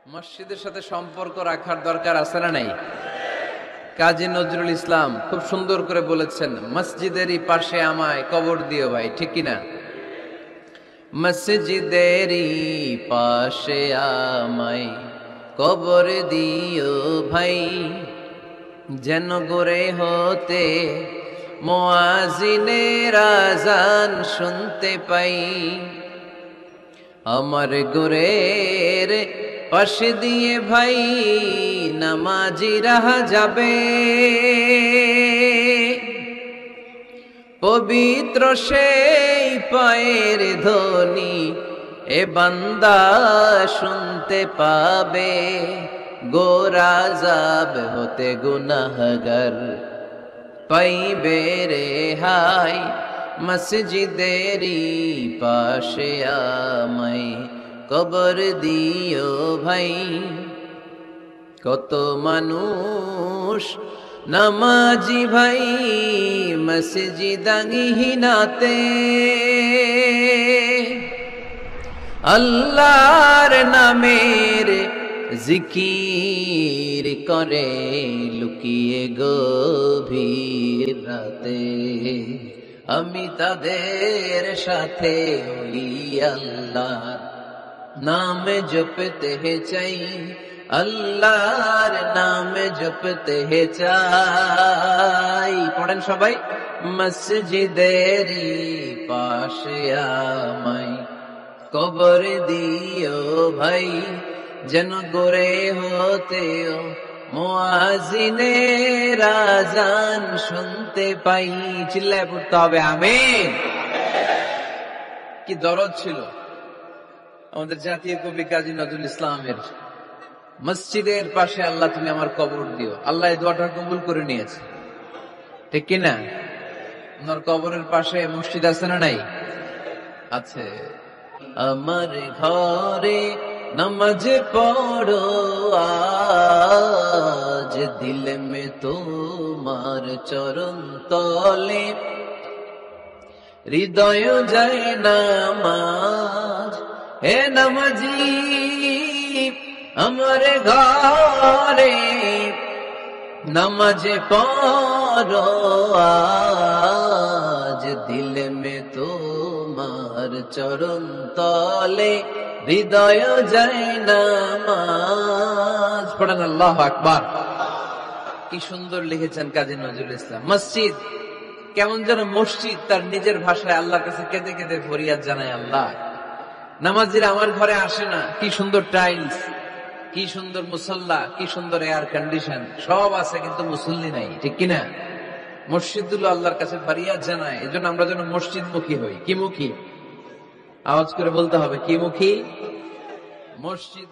মসজিদের সাথে সম্পর্ক রাখার দরকার আছে না নাই? কাজী নজরুল ইসলাম খুব সুন্দর করে বলেছেন, মসজিদেরই পাশে আমায় কবর দিও ভাই, ঠিক কিনা? মসজিদেরই পাশে আমায় কবর দিও ভাই, যেন গোরে হতে মুয়াজ্জিনের আযান শুনতে পাই। আমার গোরের পাশে দিয়ে ভাই নামাজিরা যাবে, পবিত্র সেই পায়ের ধ্বনি এ বান্দা শুনতে পাবে। গোরা যাব হতে গুনাহগার পাইবে রেহাই, মসজিদেরই পাশে আমায় কবর দিও ভাই। কত মানুষ নামাজি ভাই মসজিদাঙ্গিহীনাতে, আল্লাহর নামের জিকির করে লুকিয়ে গভীর রাতে। আমি তাদের সাথে ওলি আল্লাহর নাম জপতে চাই, আল্লাহর নাম জপতে চাই। পড়েন সবাই, মসজিদেরই পাশে আমায় কবর দিও ভাই, যেন গোরে হতেও মুয়াজ্জিনের আযান শুনতে পাই। চিল্লায় পড়তে হবে আমিন। কি দরদ ছিল আমাদের জাতীয় কবি কাজী নজরুল ইসলামের, মসজিদের পাশে আল্লাহ তুমি আমার কবর দিও। আল্লাহ এই দোয়াটা কবুল করে নিয়েছে, ঠিক কিনা? আপনার কবরের পাশে মসজিদ আছে না নাই? আছে। আমার ঘরে নামাজ পড়ো আজ, দিল মে তোমার চরণ তলে, হৃদয় যায় নামাজ। হে নামাজি আমার ঘরে নামাজ পড়ো আজ, দিল মে তোমার চরণ তলে, হৃদয় যায় নামাজ। পড়েন আল্লাহু আকবার। কি সুন্দর লিখেছেন কাজী নজরুল ইসলাম। মসজিদ কেমন যেন মসজিদ তার নিজের ভাষায় আল্লাহর কাছে কেঁদে কেঁদে ফরিয়াদ জানায়, আল্লাহ নামাজিরা আমার ঘরে আসে না, কি সুন্দর টাইলস, কি সুন্দর মুসল্লা, কি সুন্দর এয়ার কন্ডিশন সব আছে, কিন্তু মুসল্লি নাই, ঠিক কিনা? মসজিদগুলো আল্লাহর কাছে ফরিয়াদ জানায়। এজন্য আমরা যেন মসজিদ মুখী হই। কি মুখী? আওয়াজ করে বলতে হবে, কি মুখী? মসজিদ।